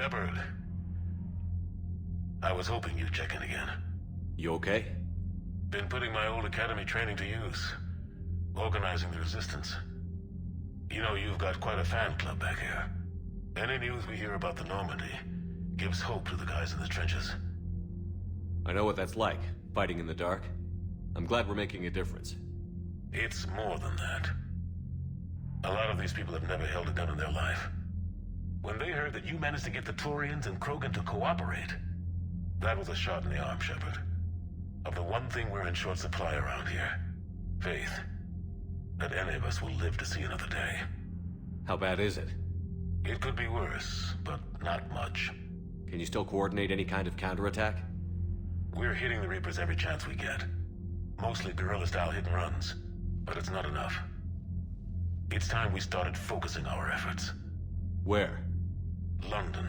Shepard. I was hoping you'd check in again. You okay? Been putting my old academy training to use. Organizing the resistance. You know, you've got quite a fan club back here. Any news we hear about the Normandy gives hope to the guys in the trenches. I know what that's like, fighting in the dark. I'm glad we're making a difference. It's more than that. A lot of these people have never held a gun in their life. When they heard that you managed to get the Turians and Krogan to cooperate, that was a shot in the arm, Shepard. Of the one thing we're in short supply around here. Faith. That any of us will live to see another day. How bad is it? It could be worse, but not much. Can you still coordinate any kind of counterattack? We're hitting the Reapers every chance we get. Mostly guerrilla-style hit-and-runs, but it's not enough. It's time we started focusing our efforts. Where? London.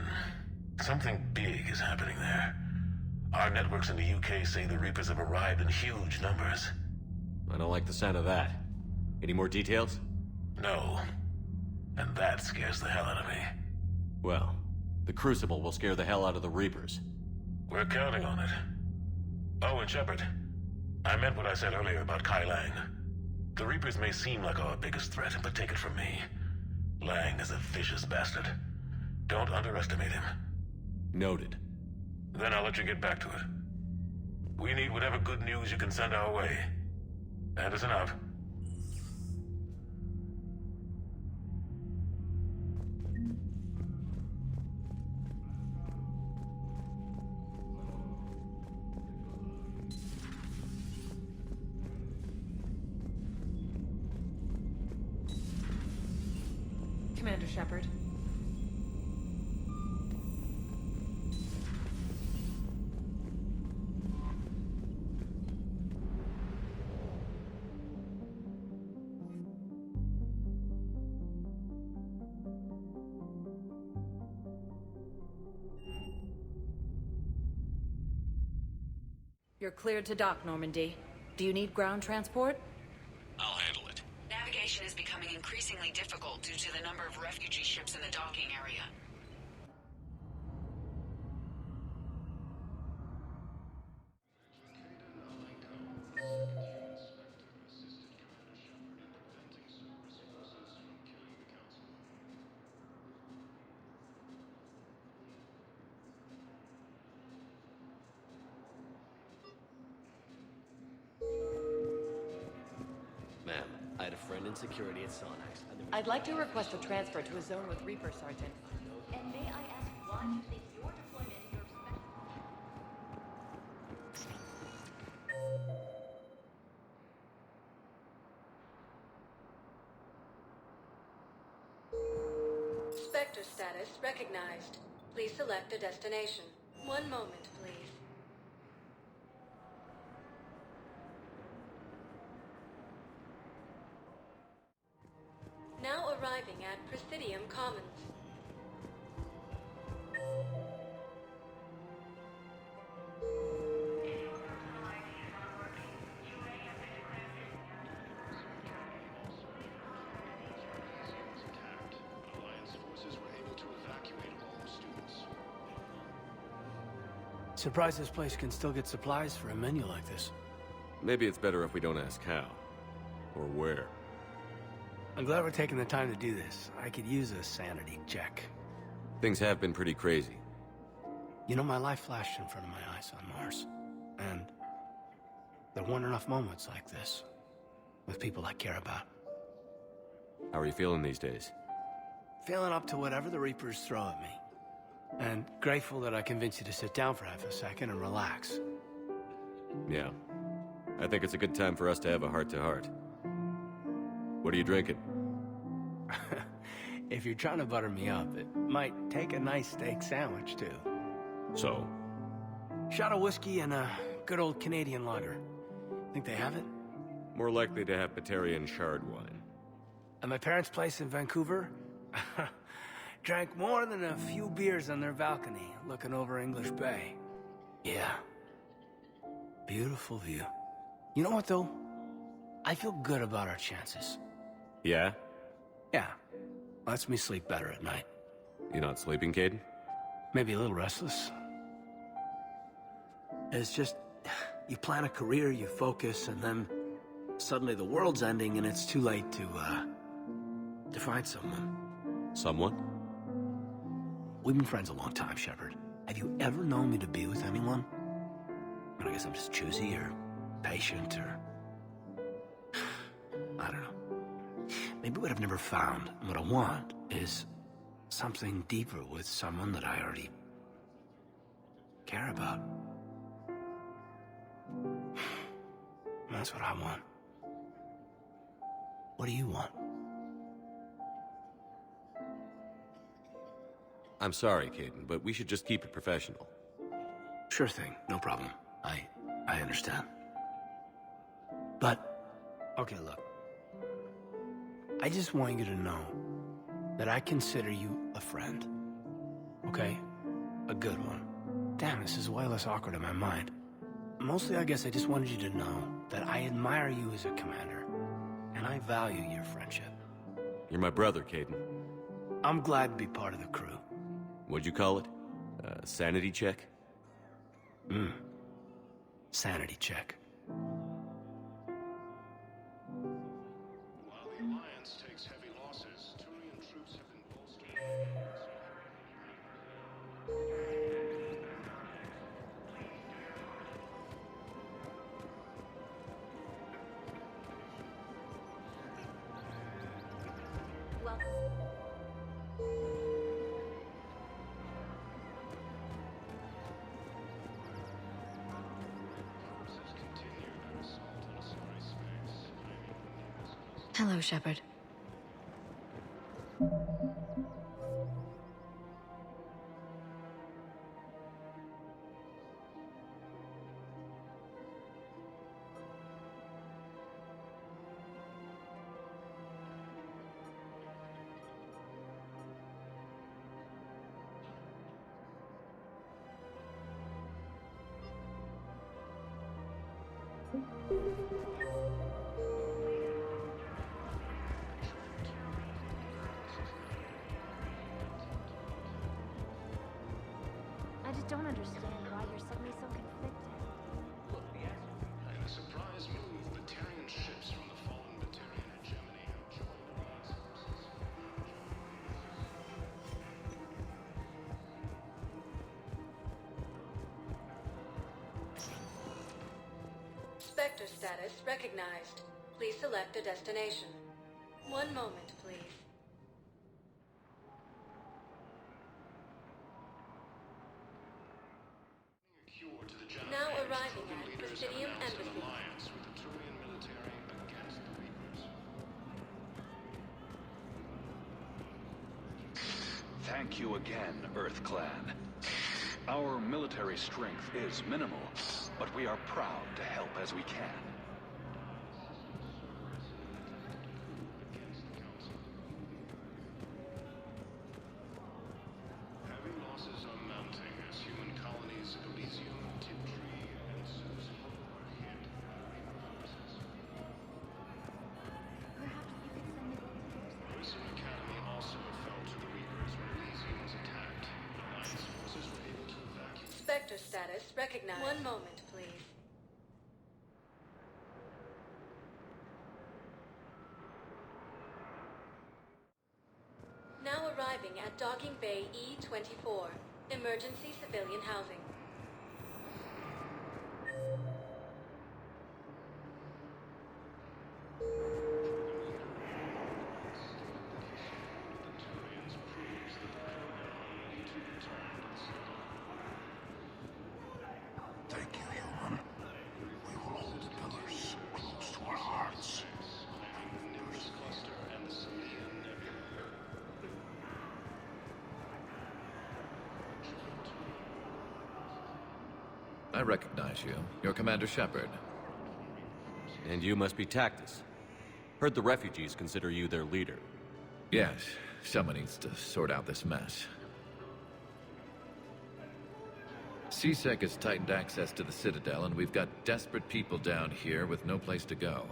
Something big is happening there. Our networks in the UK say the Reapers have arrived in huge numbers. I don't like the sound of that. Any more details? No. And that scares the hell out of me. Well, the Crucible will scare the hell out of the Reapers. We're counting on it. Oh, and Shepard, I meant what I said earlier about Kai Lang. The Reapers may seem like our biggest threat, but take it from me. Lang is a vicious bastard. Don't underestimate him. Noted. Then I'll let you get back to it. We need whatever good news you can send our way. Anderson out. Commander Shepard. You're cleared to dock, Normandy. Do you need ground transport? I'll handle it. Navigation is becoming increasingly difficult due to the number of refugee ships in the docking area. Ma'am, I had a friend in security at Sonax. I'd like to request a transfer to a zone with Reaper, Sergeant. And may I ask why you think your deployment in your Spectre status recognized. Please select a destination. One moment, please. Now arriving at Presidium Commons. Surprised this place can still get supplies for a menu like this. Maybe it's better if we don't ask how. Or where. I'm glad we're taking the time to do this. I could use a sanity check. Things have been pretty crazy. You know, my life flashed in front of my eyes on Mars. And there weren't enough moments like this. With people I care about. How are you feeling these days? Feeling up to whatever the Reapers throw at me. And grateful that I convinced you to sit down for half a second and relax. Yeah. I think it's a good time for us to have a heart-to-heart. What are you drinking? If you're trying to butter me up, it might take a nice steak sandwich, too. So? Shot of whiskey and a good old Canadian lager. Think they have it? More likely to have Batarian shard wine. At my parents' place in Vancouver, drank more than a few beers on their balcony, looking over English Bay. Yeah. Beautiful view. You know what, though? I feel good about our chances. Yeah? Yeah. Lets me sleep better at night. You not sleeping, Caden? Maybe a little restless. It's just, you plan a career, you focus, and then suddenly the world's ending and it's too late to find someone. Someone? We've been friends a long time, Shepard. Have you ever known me to be with anyone? I guess I'm just choosy or patient or... I don't know. Maybe what I've never found and what I want is something deeper with someone that I already care about. That's what I want. What do you want? I'm sorry, Caden, but we should just keep it professional. Sure thing, no problem. I understand. But, okay, look. I just want you to know that I consider you a friend. Okay? A good one. Damn, this is way less awkward in my mind. Mostly, I guess I just wanted you to know that I admire you as a commander, and I value your friendship. You're my brother, Caden. I'm glad to be part of the crew. What'd you call it? Sanity check? Sanity check. While the Alliance takes heavy losses, Turian troops have been bolstered. Well, hello, Shepard. I just don't understand why you're suddenly so conflicted. In a surprise move, Batarian ships from the fallen Batarian hegemony have joined Alliance forces. Spectre status recognized. Please select a destination. One moment, please. Cure to the genophage, Now arriving Krogan at leaders Presidium have announced an Embassy. alliance with the Turian military against the Reapers. Thank you again, Earth Clan. Our military strength is minimal, but we are proud to help as we can. Heavy losses are mounting as human colonies Elysium, Tiptree, and Susan are hit by Reaper forces. Perhaps you could send me Prison Academy also fell to the Reapers when Elysium was attacked. Alliance forces were able to evacuate. Spectre status recognized. One moment, please. Now arriving at Docking Bay E-24. Emergency civilian housing. The Turians proves that the Krogan are ready to return to the city. Thank you, human. We will hold the pillars close to our hearts. Claiming the Nimbus cluster and the Samian Nebula. I recognize you. You're Commander Shepard. And you must be Tactus. Heard the refugees consider you their leader. Yes, someone needs to sort out this mess. CSEC has tightened access to the Citadel, and we've got desperate people down here with no place to go.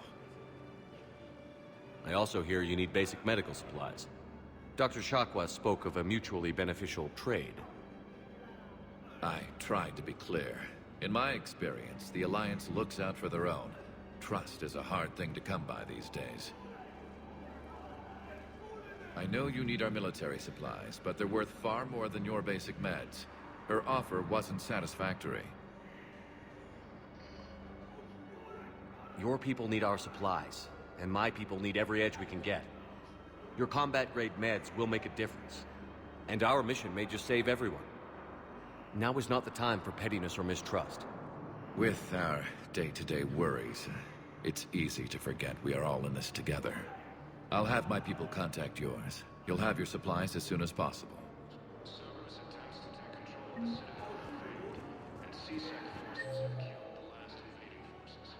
I also hear you need basic medical supplies. Dr. Shakwa spoke of a mutually beneficial trade. I tried to be clear. In my experience, the Alliance looks out for their own. Trust is a hard thing to come by these days. I know you need our military supplies, but they're worth far more than your basic meds. Her offer wasn't satisfactory. Your people need our supplies, and my people need every edge we can get. Your combat-grade meds will make a difference, and our mission may just save everyone. Now is not the time for pettiness or mistrust. With our day-to-day worries, it's easy to forget we are all in this together. I'll have my people contact yours. You'll have your supplies as soon as possible. Cerberus attempts to take control of the Citadel, and C-Sec forces have killed the last invading forces.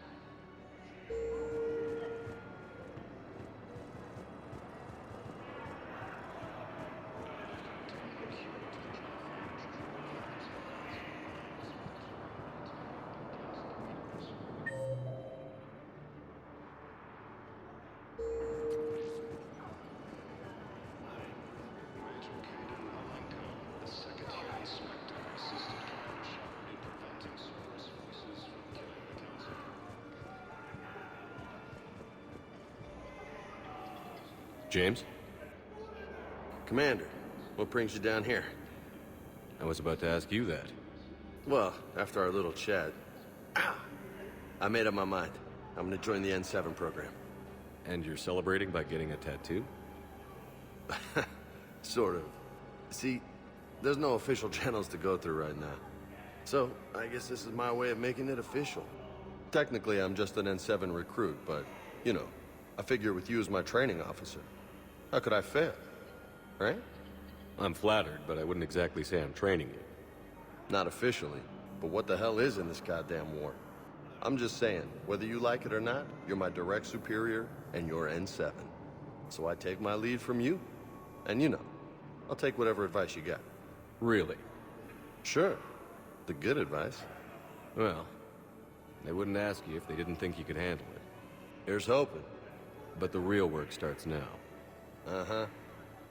The second human Spectre assisted Commander Shepard in preventing Cerberus forces from killing the Council. James? Commander, what brings you down here? I was about to ask you that. Well, after our little chat, I made up my mind. I'm gonna join the N7 program. And you're celebrating by getting a tattoo? Sort of. See, there's no official channels to go through right now. So, I guess this is my way of making it official. Technically, I'm just an N7 recruit, but, you know, I figure with you as my training officer, how could I fail? Right? I'm flattered, but I wouldn't exactly say I'm training you. Not officially, but what the hell is in this goddamn war? I'm just saying, whether you like it or not, you're my direct superior, and you're N7. So I take my lead from you. And you know, I'll take whatever advice you got. Really? Sure. The good advice. Well, they wouldn't ask you if they didn't think you could handle it. Here's hoping. But the real work starts now. Uh-huh.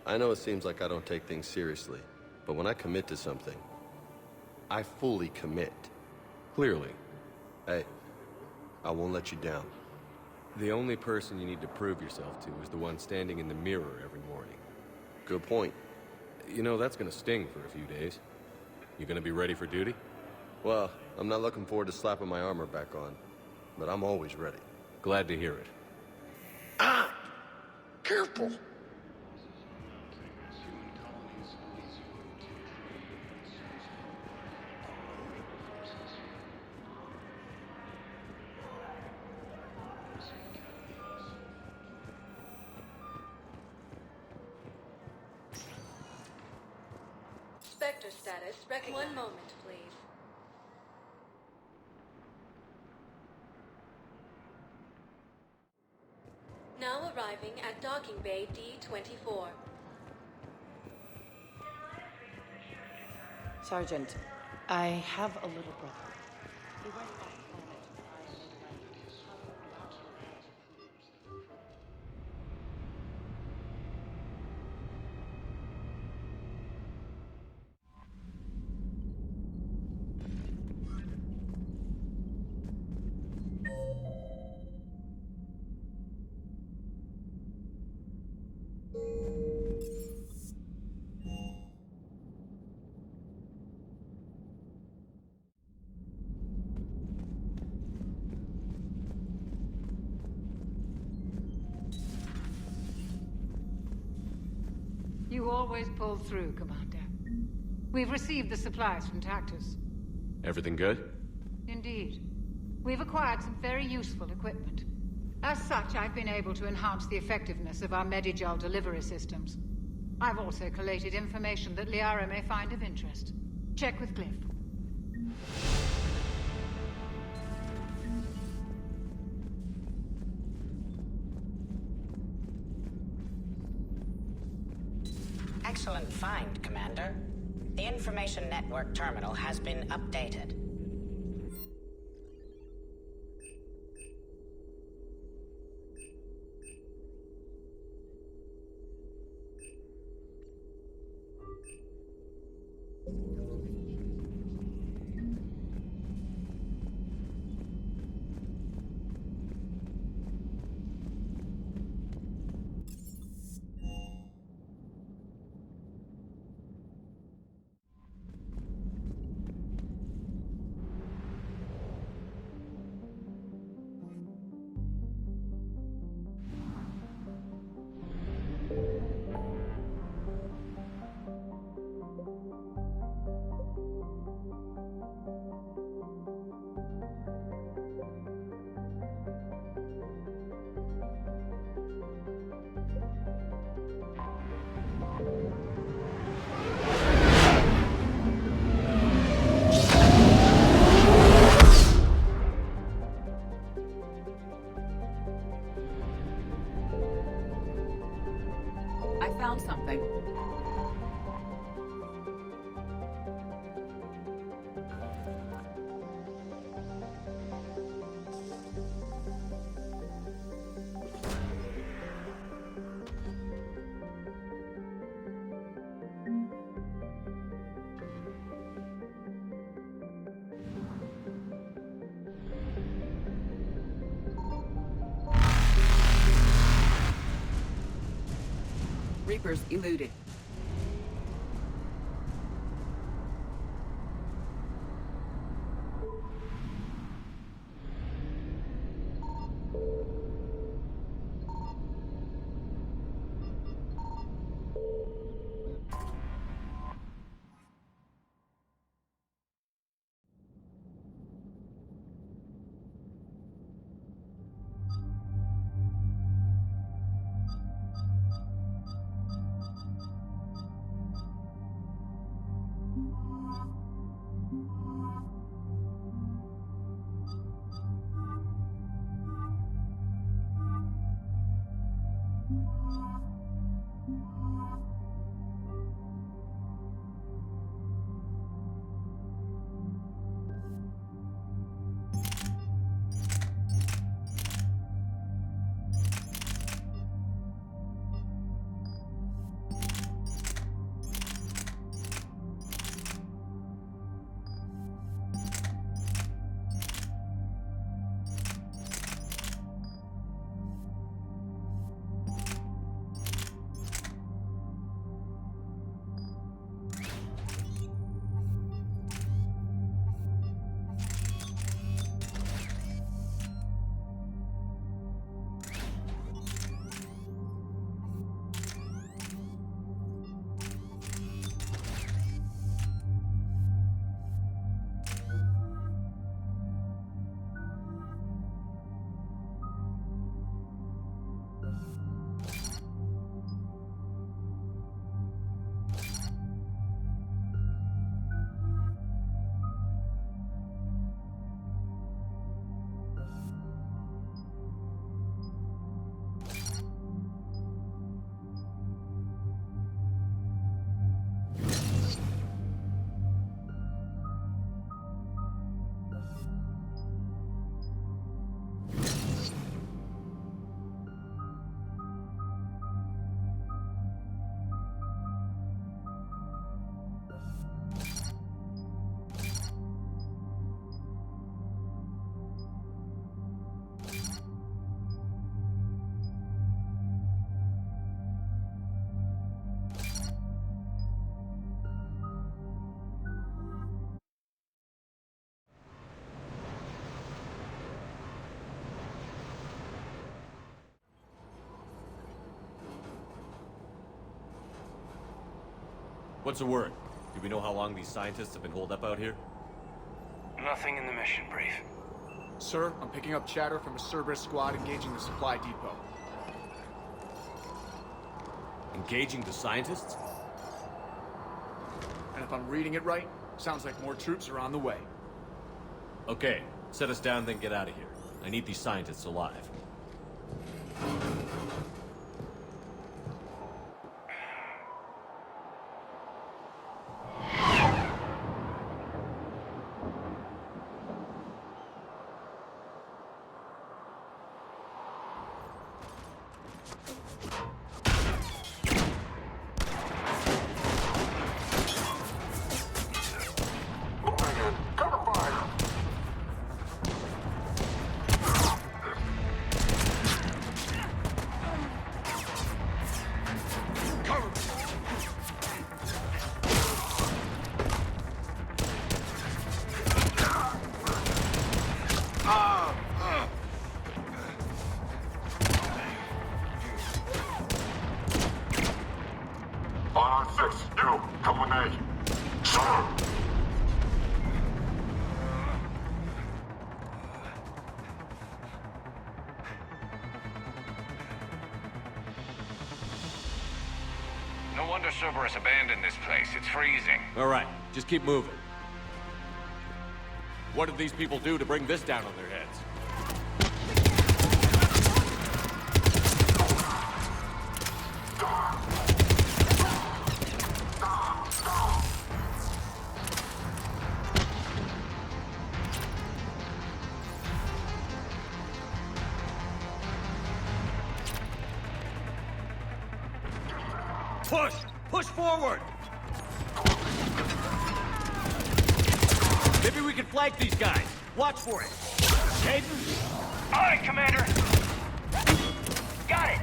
I know it seems like I don't take things seriously, but when I commit to something, I fully commit. Clearly. Hey, I won't let you down. The only person you need to prove yourself to is the one standing in the mirror every morning. Good point. You know, that's gonna sting for a few days. You gonna be ready for duty? Well, I'm not looking forward to slapping my armor back on, but I'm always ready. Glad to hear it. Ah! Careful! Spectre status recognized. One moment, please. Now arriving at docking bay D-24. Sergeant, I have a little brother. He went off planet to find You always pull through, Commander. We've received the supplies from Tactus. Everything good? Indeed. We've acquired some very useful equipment. As such, I've been able to enhance the effectiveness of our Medigel delivery systems. I've also collated information that Liara may find of interest. Check with Cliff. Excellent find, Commander. The information network terminal has been updated. Reapers eluded. What's the word? Do we know how long these scientists have been holed up out here? Nothing in the mission brief. Sir, I'm picking up chatter from a Cerberus squad engaging the supply depot. Engaging the scientists? And if I'm reading it right, sounds like more troops are on the way. Okay, set us down, then get out of here. I need these scientists alive. No wonder Cerberus abandoned this place. It's freezing. All right, just keep moving. What did these people do to bring this down on their heads? Push! Push forward! Maybe we can flank these guys. Watch for it. Caden? Aye, Commander! Got it!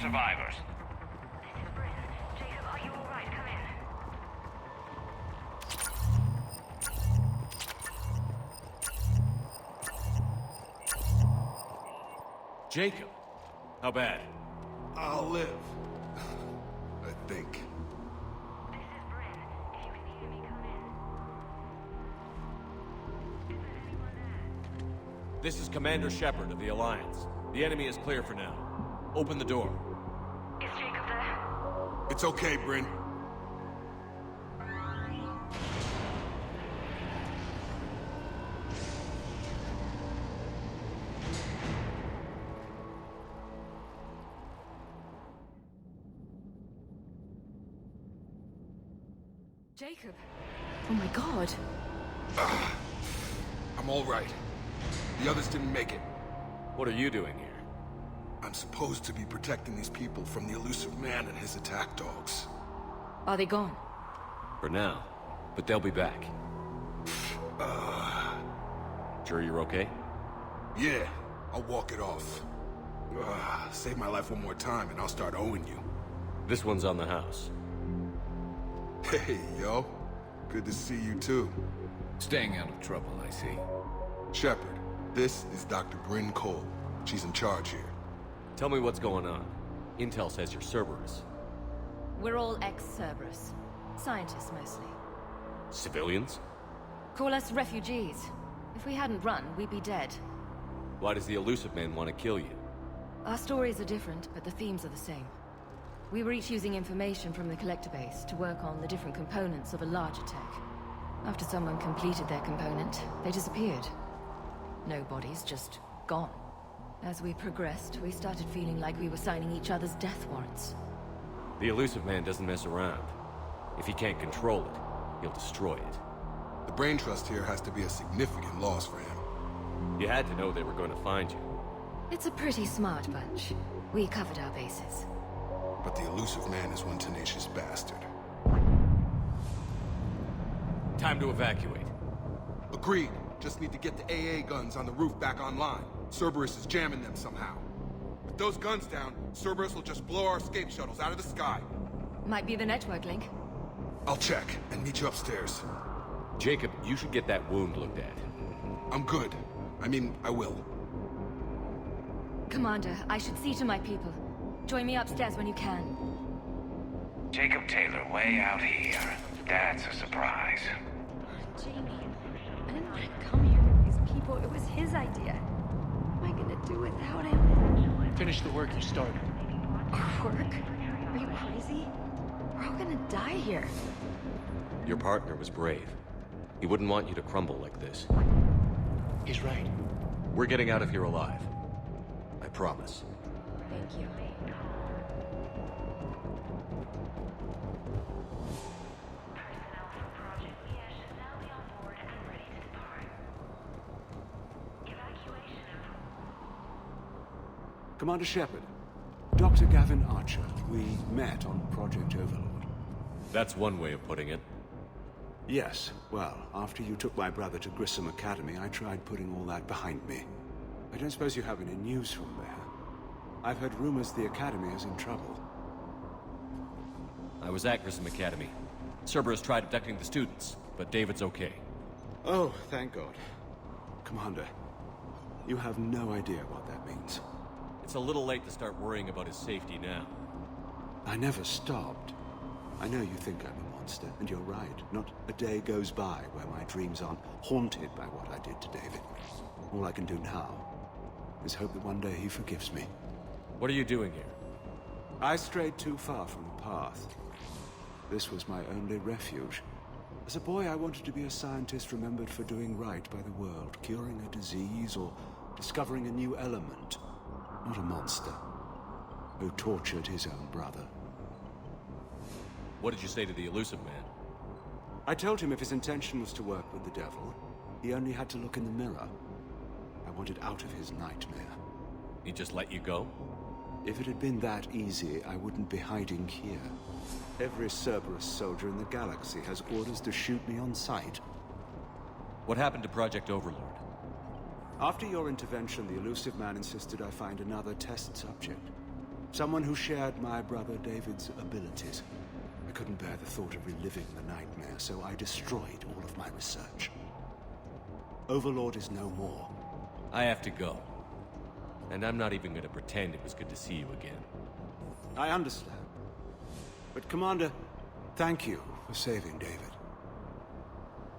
survivors. Jacob, are you alright? Come in. Jacob? How bad? I'll live. I think. This is Commander Shepard of the Alliance. The enemy is clear for now. Open the door. Is Jacob there? It's okay, Bryn. Jacob. Oh my god. I'm all right. The others didn't make it. What are you doing here? I'm supposed to be protecting these people from the elusive man and his attack dogs. Are they gone? For now. But they'll be back. Sure you're okay? Yeah, I'll walk it off. Save my life one more time and I'll start owing you. This one's on the house. Hey, yo. Good to see you too. Staying out of trouble, I see. Shepard, this is Dr. Bryn Cole. She's in charge here. Tell me what's going on. Intel says you're Cerberus. We're all ex-Cerberus. Scientists, mostly. Civilians? Call us refugees. If we hadn't run, we'd be dead. Why does the elusive man want to kill you? Our stories are different, but the themes are the same. We were each using information from the collector base to work on the different components of a larger tech. After someone completed their component, they disappeared. No bodies, just gone. As we progressed, we started feeling like we were signing each other's death warrants. The elusive man doesn't mess around. If he can't control it, he'll destroy it. The brain trust here has to be a significant loss for him. You had to know they were going to find you. It's a pretty smart bunch. We covered our bases. But the elusive man is one tenacious bastard. Time to evacuate. Agreed. Just need to get the AA guns on the roof back online. Cerberus is jamming them somehow. With those guns down, Cerberus will just blow our escape shuttles out of the sky. Might be the network link. I'll check and meet you upstairs. Jacob, you should get that wound looked at. I'm good. I will. Commander, I should see to my people. Join me upstairs when you can. Jacob Taylor, way out here. That's a surprise. Jamie, I didn't want to come here with these people. It was his idea. What am I gonna do without him? Finish the work you started. Work? Are you crazy? We're all gonna die here. Your partner was brave. He wouldn't want you to crumble like this. He's right. We're getting out of here alive. I promise. Thank you. Commander Shepard, Dr. Gavin Archer, we met on Project Overlord. That's one way of putting it. Yes, well, after you took my brother to Grissom Academy, I tried putting all that behind me. I don't suppose you have any news from there. I've heard rumors the Academy is in trouble. I was at Grissom Academy. Cerberus tried abducting the students, but David's okay. Oh, thank God. Commander, you have no idea what that means. It's a little late to start worrying about his safety now. I never stopped. I know you think I'm a monster, and you're right. Not a day goes by where my dreams aren't haunted by what I did to David. All I can do now is hope that one day he forgives me. What are you doing here? I strayed too far from the path. This was my only refuge. As a boy, I wanted to be a scientist remembered for doing right by the world, curing a disease or discovering a new element. Not a monster who tortured his own brother. What did you say to the elusive man? I told him if his intention was to work with the devil, he only had to look in the mirror. I wanted out of his nightmare. He just let you go? If it had been that easy, I wouldn't be hiding here. Every Cerberus soldier in the galaxy has orders to shoot me on sight. What happened to Project Overlord? After your intervention, the elusive man insisted I find another test subject. Someone who shared my brother David's abilities. I couldn't bear the thought of reliving the nightmare, so I destroyed all of my research. Overlord is no more. I have to go. And I'm not even gonna pretend it was good to see you again. I understand. But Commander, thank you for saving David.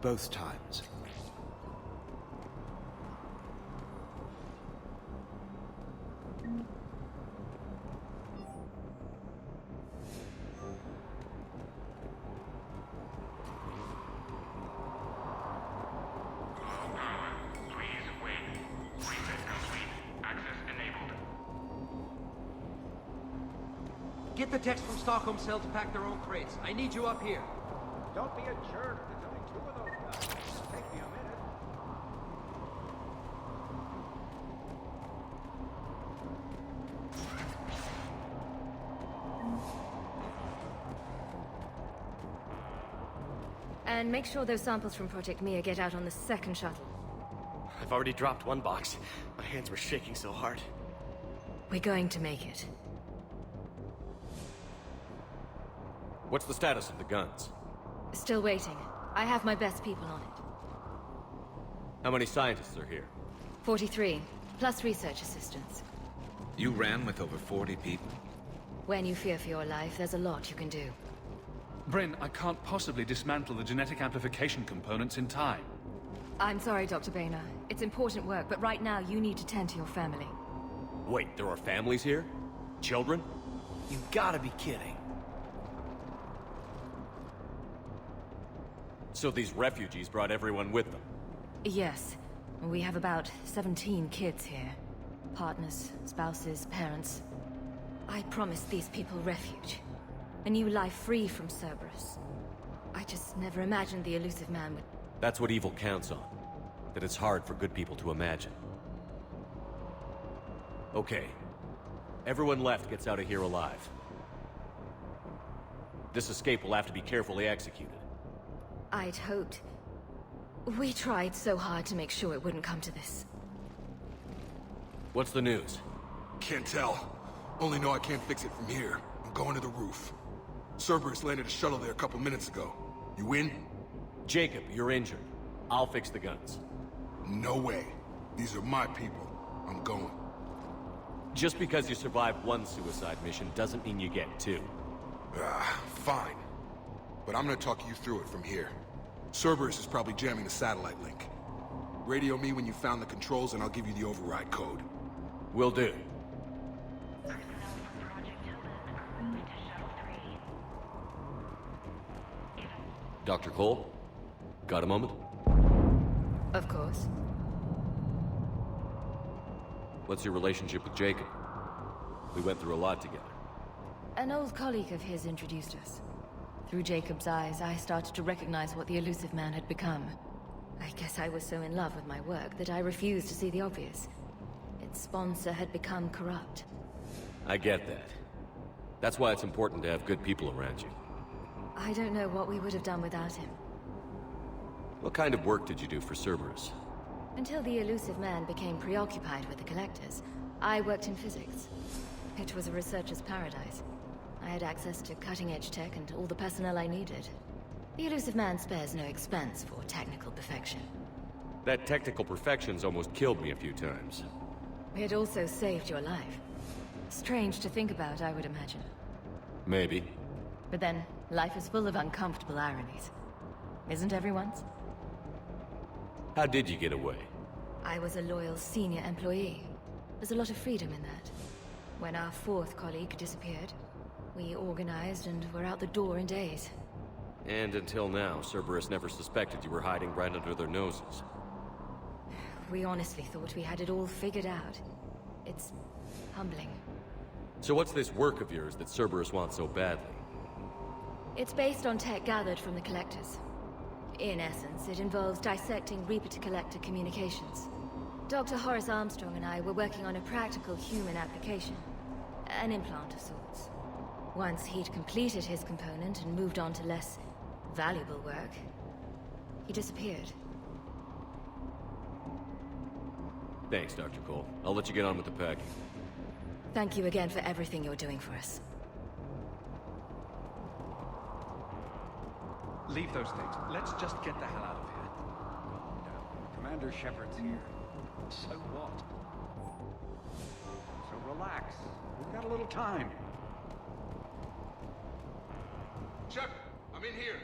Both times. Get the techs from Stockholm Cell to pack their own crates. I need you up here. Don't be a jerk. There's only 2 of those guys. It'll take me a minute. And make sure those samples from Project Mia get out on the second shuttle. I've already dropped 1 box. My hands were shaking so hard. We're going to make it. What's the status of the guns? Still waiting. I have my best people on it. How many scientists are here? 43, plus research assistants. You ran with over 40 people? When you fear for your life, there's a lot you can do. Bryn, I can't possibly dismantle the genetic amplification components in time. I'm sorry, Dr. Boehner. It's important work, but right now you need to tend to your family. Wait, there are families here? Children? You gotta be kidding. So these refugees brought everyone with them? Yes. We have about 17 kids here. Partners, spouses, parents. I promised these people refuge. A new life free from Cerberus. I just never imagined the elusive man would... That's what evil counts on. That it's hard for good people to imagine. Okay. Everyone left gets out of here alive. This escape will have to be carefully executed. I'd hoped. We tried so hard to make sure it wouldn't come to this. What's the news? Can't tell. Only know I can't fix it from here. I'm going to the roof. Cerberus landed a shuttle there a couple minutes ago. You in? Jacob, you're injured. I'll fix the guns. No way. These are my people. I'm going. Just because you survived 1 suicide mission doesn't mean you get 2. Fine. But I'm gonna talk you through it from here. Cerberus is probably jamming the satellite link. Radio me when you found the controls and I'll give you the override code. Will do. Dr. Cole? Got a moment? Of course. What's your relationship with Jacob? We went through a lot together. An old colleague of his introduced us. Through Jacob's eyes, I started to recognize what the elusive man had become. I guess I was so in love with my work that I refused to see the obvious. Its sponsor had become corrupt. I get that. That's why it's important to have good people around you. I don't know what we would have done without him. What kind of work did you do for Cerberus? Until the elusive man became preoccupied with the Collectors, I worked in physics. It was a researcher's paradise. I had access to cutting-edge tech and all the personnel I needed. The elusive man spares no expense for technical perfection. That technical perfection's almost killed me a few times. It also saved your life. Strange to think about, I would imagine. Maybe. But then, life is full of uncomfortable ironies. Isn't everyone's? How did you get away? I was a loyal senior employee. There's a lot of freedom in that. When our 4th colleague disappeared, we organized and were out the door in days. And until now, Cerberus never suspected you were hiding right under their noses. We honestly thought we had it all figured out. It's humbling. So what's this work of yours that Cerberus wants so badly? It's based on tech gathered from the Collectors. In essence, it involves dissecting Reaper-to-Collector communications. Dr. Horace Armstrong and I were working on a practical human application. An implant of sorts. Once he'd completed his component and moved on to less valuable work, he disappeared. Thanks, Dr. Cole. I'll let you get on with the packing. Thank you again for everything you're doing for us. Leave those things. Let's just get the hell out of here. No, Commander Shepard's here. So what? So relax. We've got a little time. Shepard, I'm in here.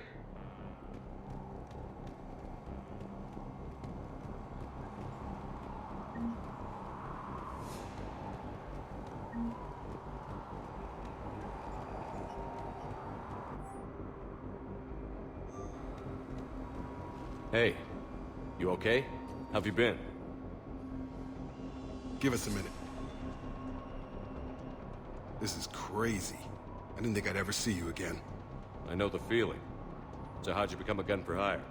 Hey, you okay? How've you been? Give us a minute. This is crazy. I didn't think I'd ever see you again. I know the feeling. So how'd you become a gun for hire?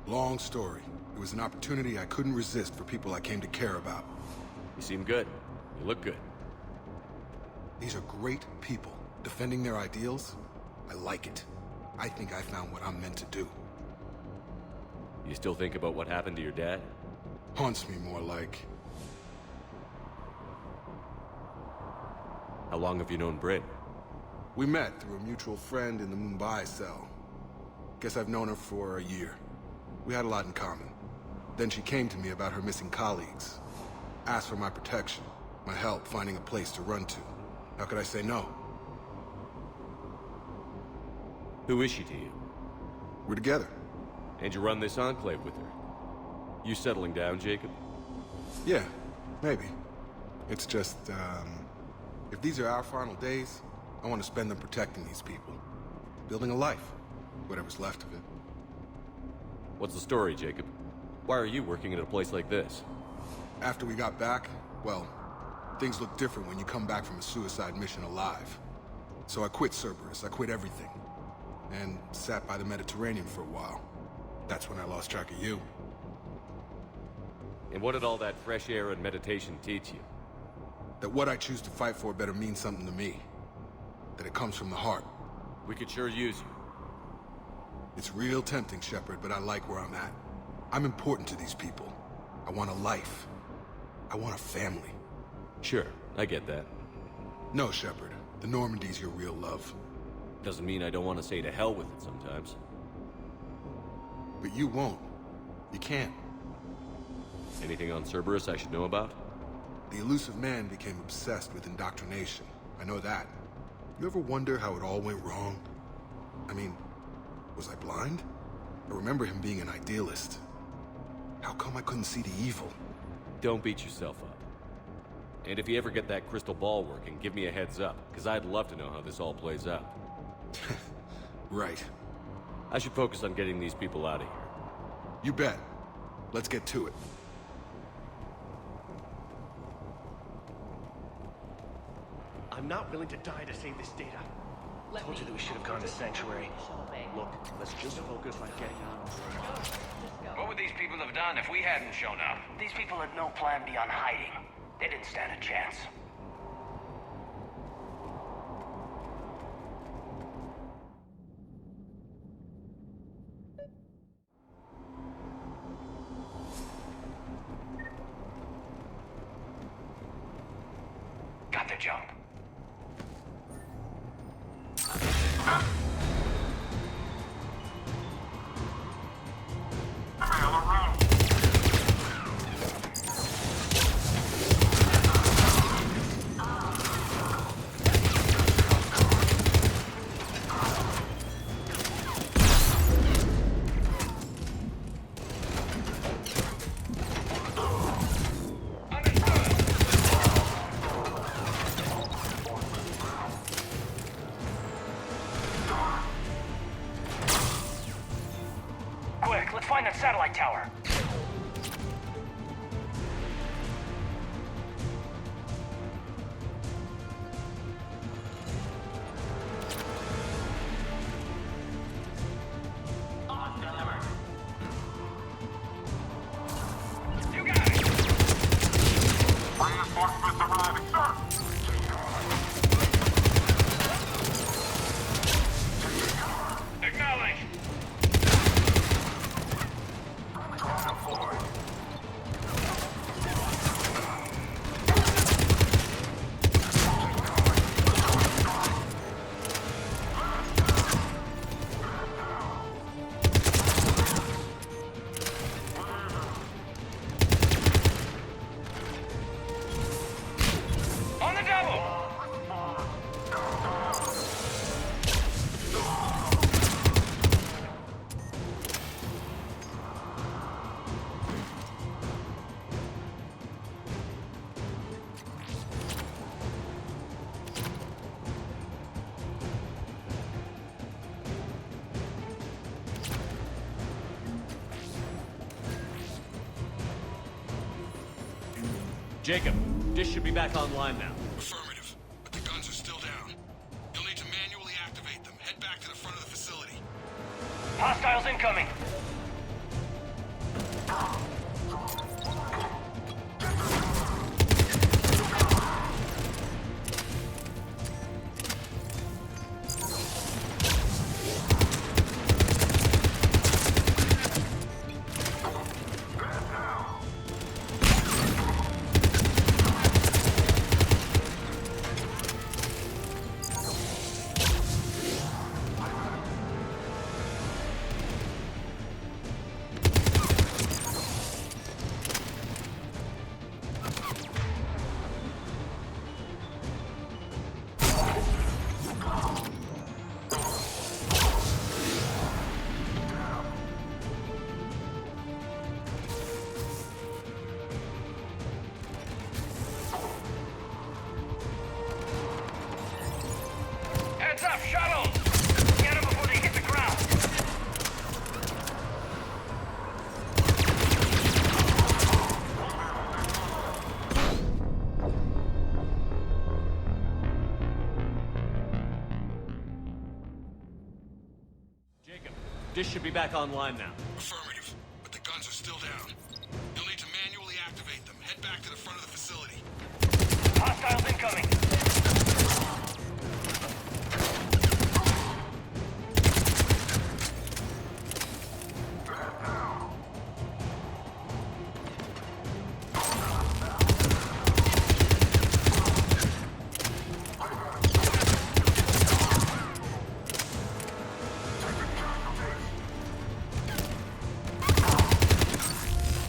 Long story. It was an opportunity I couldn't resist for people I came to care about. You seem good. You look good. These are great people. Defending their ideals, I like it. I think I found what I'm meant to do. You still think about what happened to your dad? Haunts me more like. How long have you known Bryn? We met through a mutual friend in the Mumbai cell. Guess I've known her for a year. We had a lot in common. Then she came to me about her missing colleagues. Asked for my protection, my help finding a place to run to. How could I say no? Who is she to you? We're together. And you run this enclave with her? You settling down, Jacob? Yeah, maybe. It's just, if these are our final days, I want to spend them protecting these people. Building a life. Whatever's left of it. What's the story, Jacob? Why are you working at a place like this? After we got back, well, things look different when you come back from a suicide mission alive. So I quit Cerberus, I quit everything. And sat by the Mediterranean for a while. That's when I lost track of you. And what did all that fresh air and meditation teach you? That what I choose to fight for better mean something to me. That it comes from the heart. We could sure use you. It's real tempting, Shepard, but I like where I'm at. I'm important to these people. I want a life. I want a family. Sure, I get that. No, Shepard. The Normandy's your real love. Doesn't mean I don't want to say to hell with it sometimes. But you won't. You can't. Anything on Cerberus I should know about? The elusive man became obsessed with indoctrination. I know that. You ever wonder how it all went wrong? I mean, was I blind? I remember him being an idealist. How come I couldn't see the evil? Don't beat yourself up. And if you ever get that crystal ball working, give me a heads up, because I'd love to know how this all plays out. Right. I should focus on getting these people out of here. You bet. Let's get to it. I'm not willing to die to save this data. Told you that we should have gone to Sanctuary. Look, let's just focus on getting out. What would these people have done if we hadn't shown up? These people had no plan beyond hiding. They didn't stand a chance. Got the jump. Quick, let's find that satellite tower. Acknowledge. Jacob, dish should be back online now. Affirmative, but the guns are still down. You'll need to manually activate them. Head back to the front of the facility. Hostiles incoming! Heads up, shuttles! Get them before they hit the ground! Jacob, dish should be back online now. Affirmative, but the guns are still down. You'll need to manually activate them. Head back to the front of the facility. Hostiles incoming!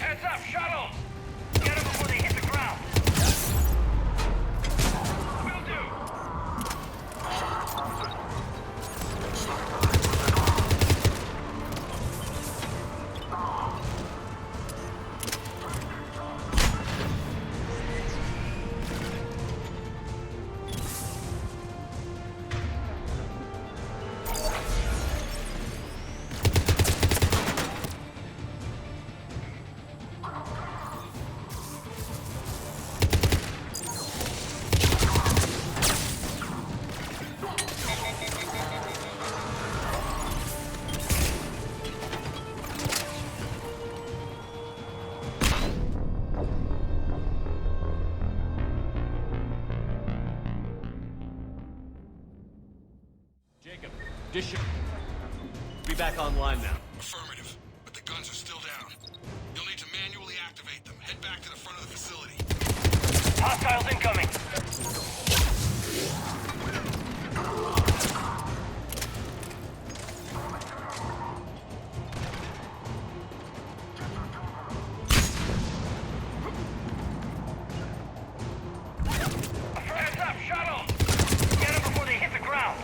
Heads up, shuttles! Get them before they hit the ground! Will do! Jacob, dish should be back online now. Affirmative, but the guns are still down. You'll need to manually activate them. Head back to the front of the facility. Hostiles incoming! Heads up, shuttles! Get them before they hit the ground!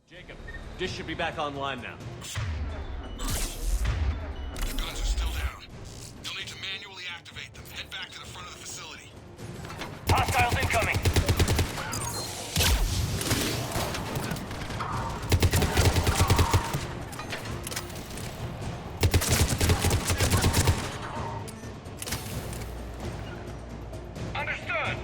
Jacob, dish should be back online now. The guns are still down. You'll need to manually activate them. Head back to the front of the facility. Hostiles incoming! Understood!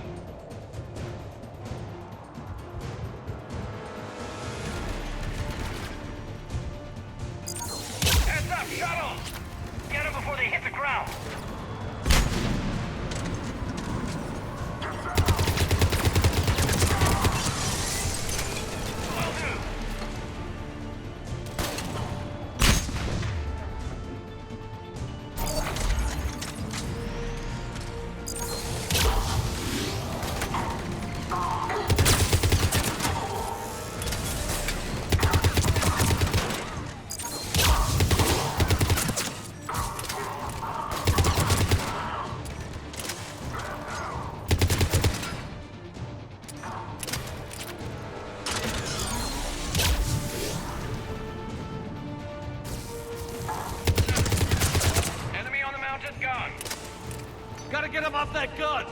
off that gun!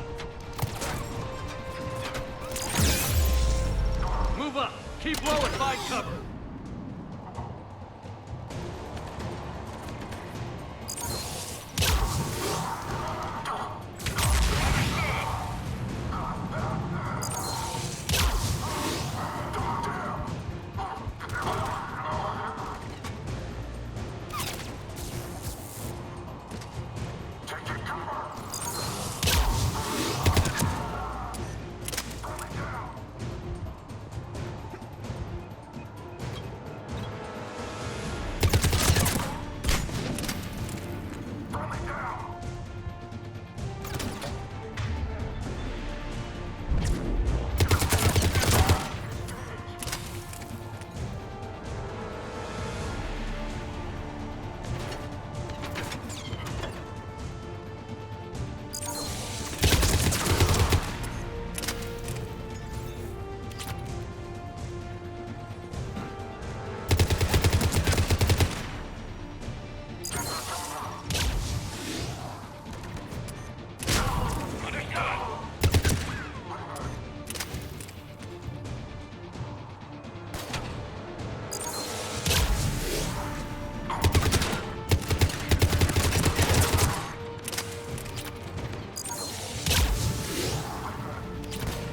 Move up! Keep low and find cover!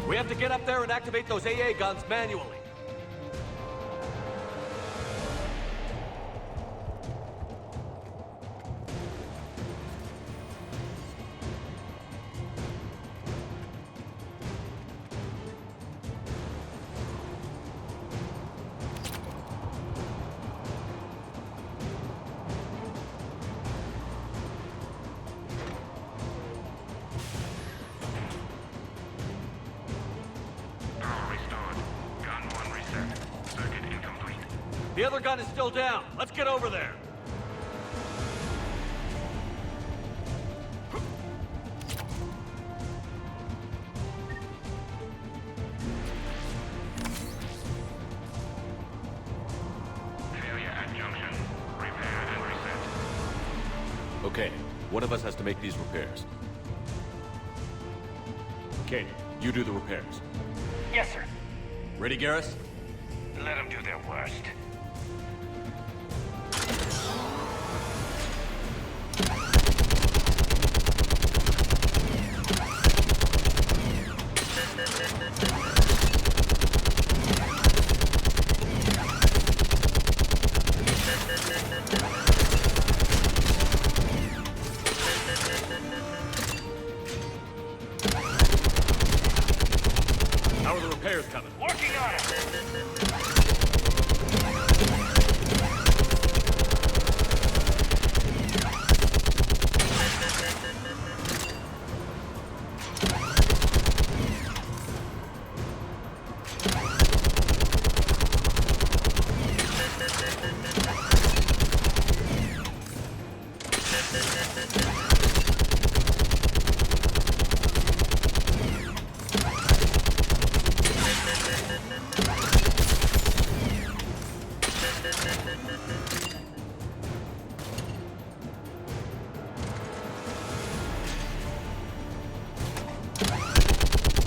We have to get up there and activate those AA guns manually. The other gun is still down. Let's get over there. Failure at junction. Repair and reset. Okay, one of us has to make these repairs. Kate, you do the repairs. Yes, sir. Ready, Garrus? Let them do their worst. How are the repairs coming? Working on it!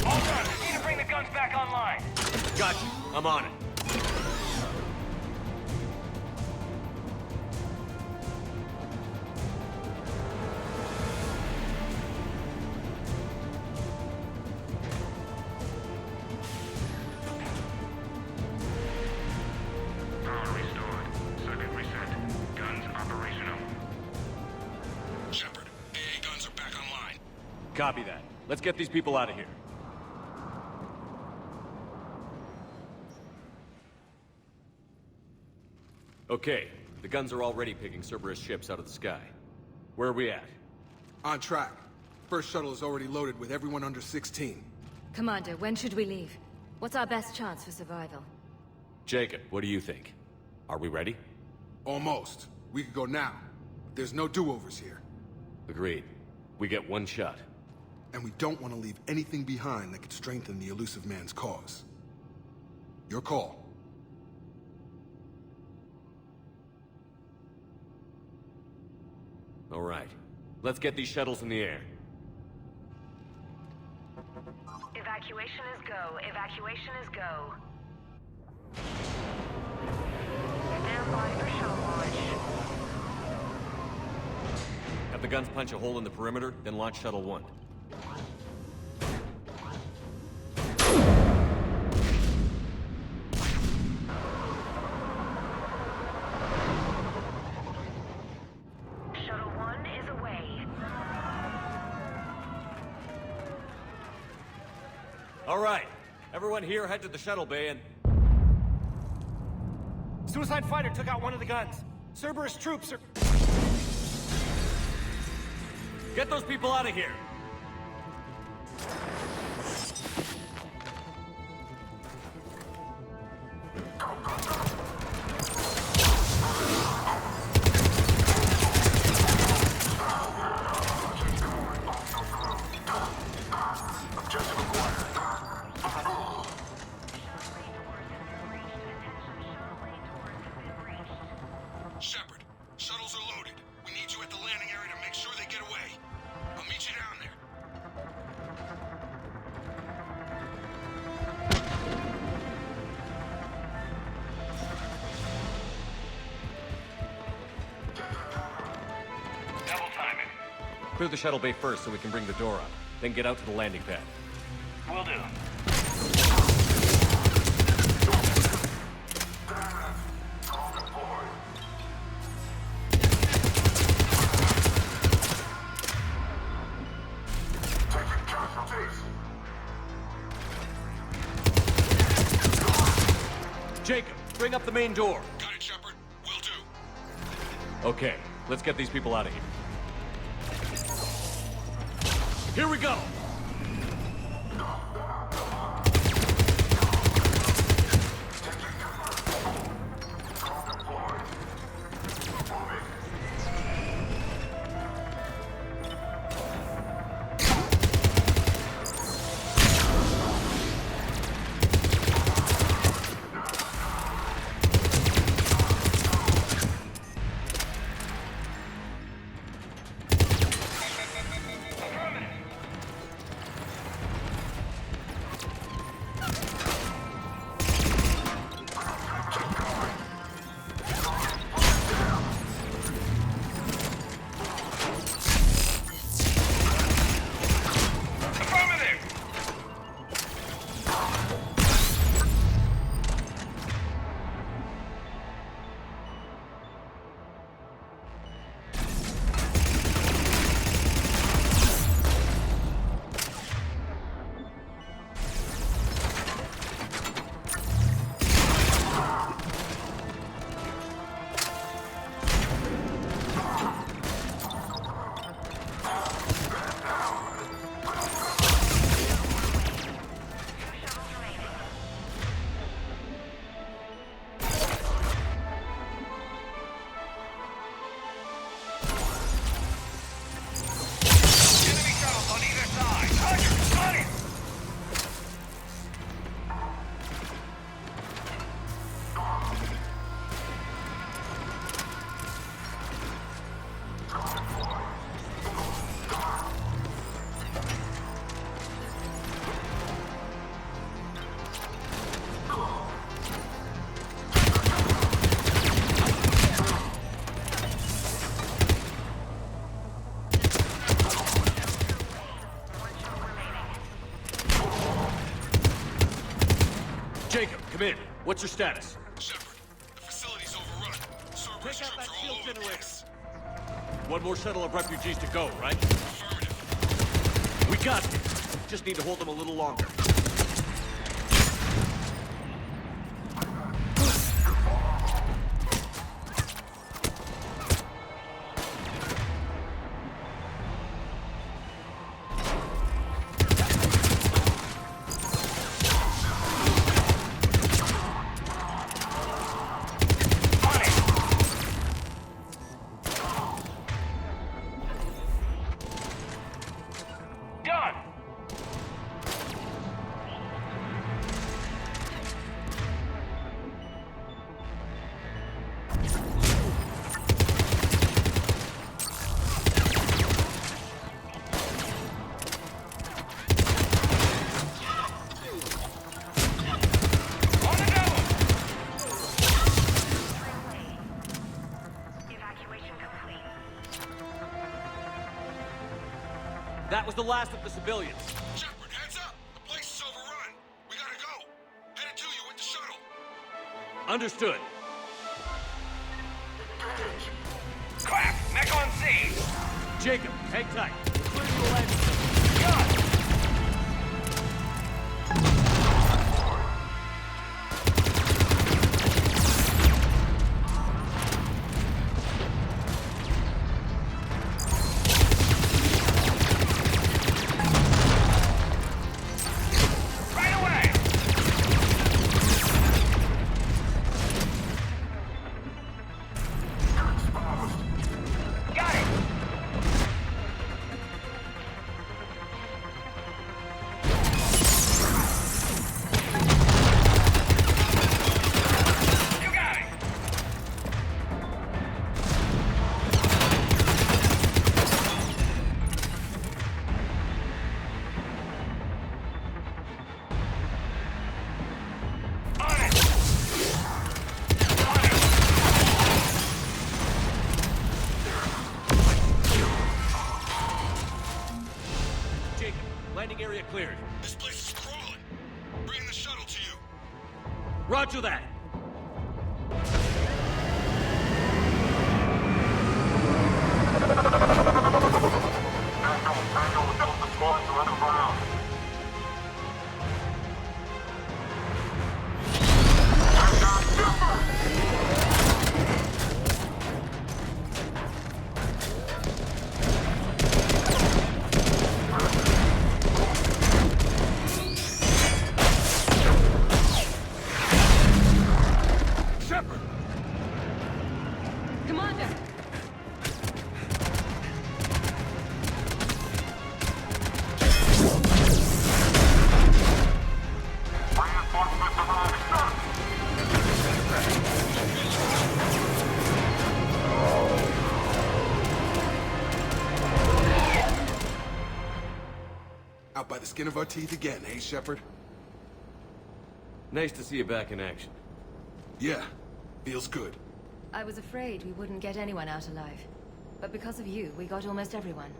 All done. Need to bring the guns back online. Got you. I'm on it. Power restored. Circuit reset. Guns operational. Shepard, AA guns are back online. Copy that. Let's get these people out of here. Okay, the guns are already picking Cerberus ships out of the sky. Where are we at? On track. First shuttle is already loaded with everyone under 16. Commander, when should we leave? What's our best chance for survival? Jacob, what do you think? Are we ready? Almost. We could go now. But there's no do-overs here. Agreed. We get one shot. And we don't want to leave anything behind that could strengthen the elusive man's cause. Your call. All right. Let's get these shuttles in the air. Evacuation is go. Evacuation is go. Stand by for shuttle launch. Have the guns punch a hole in the perimeter, then launch Shuttle 1. Shuttle 1 is away. All right. Everyone here, head to the shuttle bay and... Suicide fighter took out one of the guns. Cerberus troops are... Get those people out of here! Shepard, shuttles are loaded. We need you at the landing area to make sure they get away. I'll meet you down there. Double time it. Clear the shuttle bay first so we can bring the door up. Then get out to the landing pad. Will do. Jacob, bring up the main door. Got it, Shepard. Will do. Okay, let's get these people out of here. Here we go! Jacob, come in. What's your status? Shepard, the facility's overrun. Cerberus troops are all over the place. One more shuttle of refugees to go, right? Affirmative. We got this. Just need to hold them a little longer. That was the last of the civilians. Shepard, heads up! The place is overrun. We gotta go. Headed to you with the shuttle. Understood. Crack! Mech on scene! Jacob, hang tight. We're clear to the landing. Gun! Landing area cleared. This place is crawling. Bring the shuttle to you. Roger that. Shepard! Commander! Out by the skin of our teeth again, eh, Shepard? Nice to see you back in action. Yeah, feels good. I was afraid we wouldn't get anyone out alive. But because of you, we got almost everyone.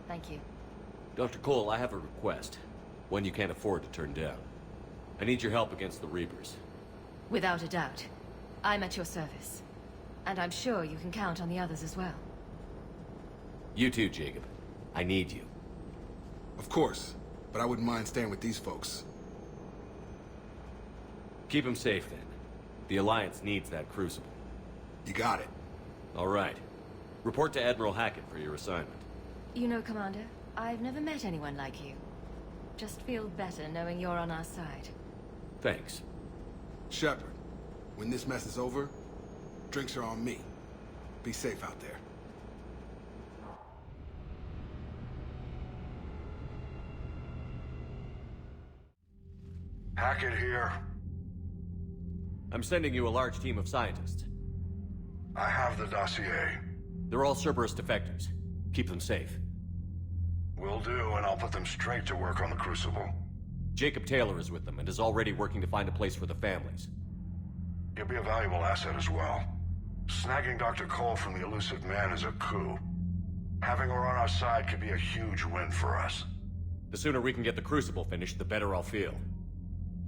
Thank you. Dr. Cole, I have a request. One you can't afford to turn down. I need your help against the Reapers. Without a doubt. I'm at your service. And I'm sure you can count on the others as well. You too, Jacob. I need you. Of course, but I wouldn't mind staying with these folks. Keep them safe, then. The Alliance needs that crucible. You got it. All right. Report to Admiral Hackett for your assignment. You know, Commander, I've never met anyone like you. Just feel better knowing you're on our side. Thanks. Shepard, when this mess is over, drinks are on me. Be safe out there. Hackett here. I'm sending you a large team of scientists. I have the dossier. They're all Cerberus defectors. Keep them safe. Will do, and I'll put them straight to work on the Crucible. Jacob Taylor is with them and is already working to find a place for the families. He'll be a valuable asset as well. Snagging Dr. Cole from the elusive man is a coup. Having her on our side could be a huge win for us. The sooner we can get the Crucible finished, the better I'll feel.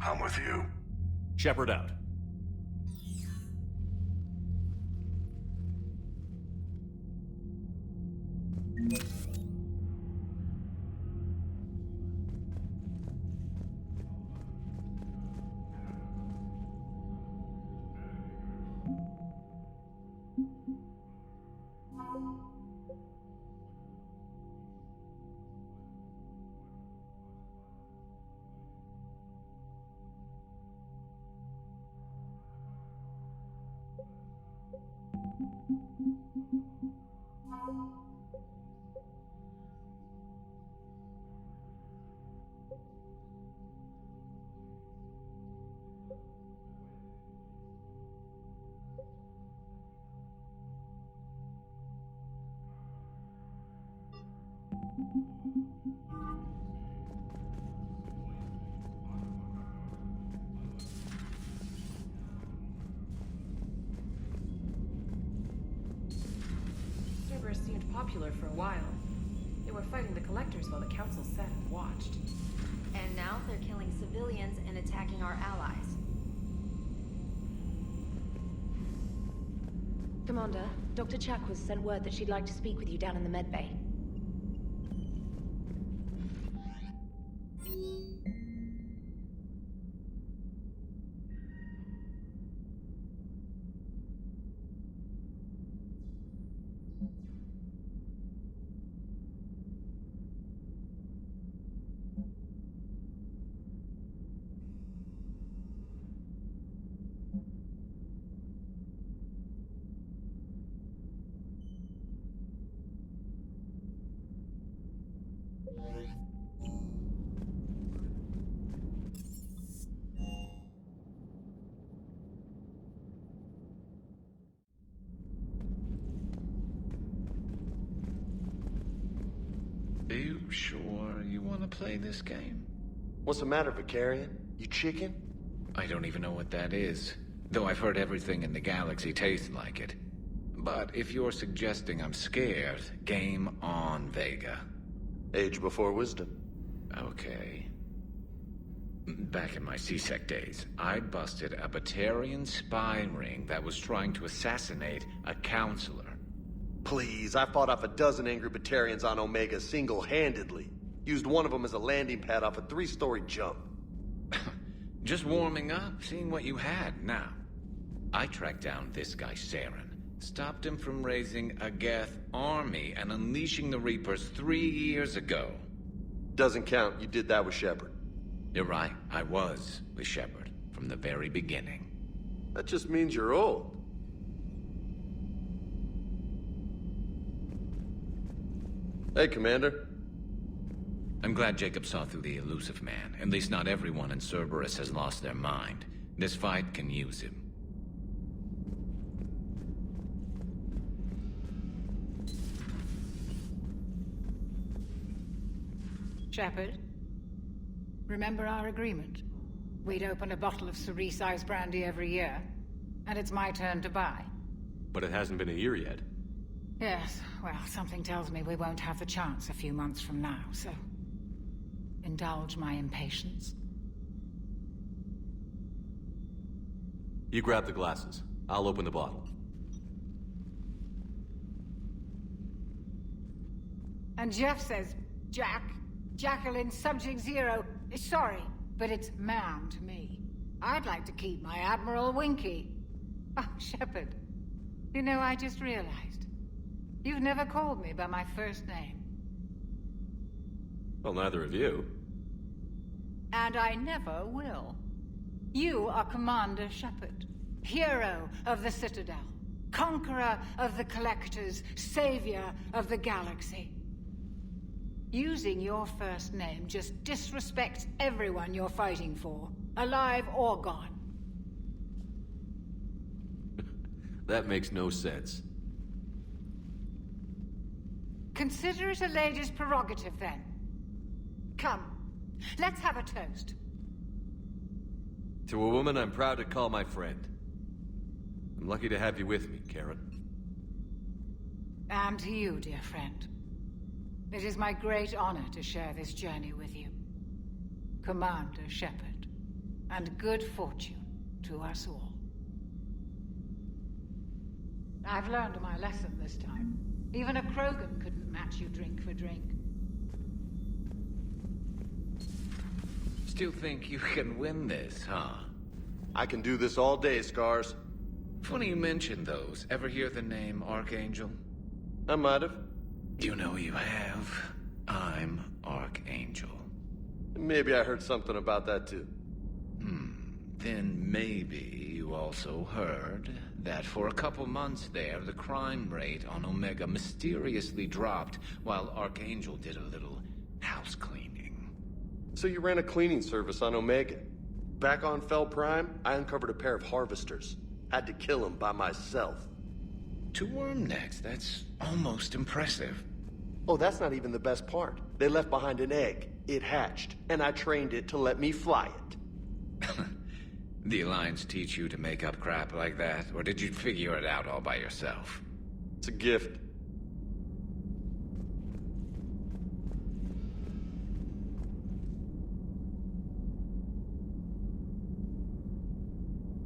I'm with you. Shepard out. Cerberus seemed popular for a while. It They were fighting the Collectors while the Council sat and watched. And now they're killing civilians and attacking our allies. Commander, Dr. Chakwas sent word that she'd like to speak with you down in the medbay. Are you sure you want to play this game? What's the matter, Vicarian? You chicken? I don't even know what that is. Though I've heard everything in the galaxy tastes like it. But if you're suggesting I'm scared, game on, Vega. Age before wisdom. Okay. Back in my C-Sec days, I busted a Batarian spy ring that was trying to assassinate a counselor. Please, I fought off a dozen angry Batarians on Omega single-handedly. Used one of them as a landing pad off a 3-story jump. Just warming up, seeing what you had now. I tracked down this guy, Saren. Stopped him from raising a Geth army and unleashing the Reapers 3 years ago. Doesn't count. You did that with Shepard. You're right. I was with Shepard from the very beginning. That just means you're old. Hey, Commander. I'm glad Jacob saw through the elusive man. At least not everyone in Cerberus has lost their mind. This fight can use him. Shepard, remember our agreement? We'd open a bottle of cerise-sized brandy every year, and it's my turn to buy. But it hasn't been a year yet. Yes, well, something tells me we won't have the chance a few months from now, so... indulge my impatience. You grab the glasses. I'll open the bottle. And Jeff says, Jacqueline Subject Zero is sorry, but it's man to me. I'd like to keep my Admiral Winky. Oh, Shepard, you know, I just realized. You've never called me by my first name. Well, neither of you. And I never will. You are Commander Shepard, hero of the Citadel, conqueror of the Collectors, savior of the galaxy. Using your first name just disrespects everyone you're fighting for, alive or gone. That makes no sense. Consider it a lady's prerogative, then. Come, let's have a toast. To a woman I'm proud to call my friend. I'm lucky to have you with me, Karen. And to you, dear friend. It is my great honor to share this journey with you. Commander Shepard. And good fortune to us all. I've learned my lesson this time. Even a Krogan couldn't match you drink for drink. Still think you can win this, huh? I can do this all day, Scars. Funny you mentioned those. Ever hear the name Archangel? I might have. You know you have. I'm Archangel. Maybe I heard something about that too. Then maybe you also heard that for a couple months there, the crime rate on Omega mysteriously dropped while Archangel did a little house cleaning. So you ran a cleaning service on Omega. Back on Fel Prime, I uncovered a pair of harvesters. Had to kill them by myself. 2 worm necks, that's almost impressive. Oh, that's not even the best part. They left behind an egg. It hatched, and I trained it to let me fly it. The Alliance teach you to make up crap like that, or did you figure it out all by yourself? It's a gift.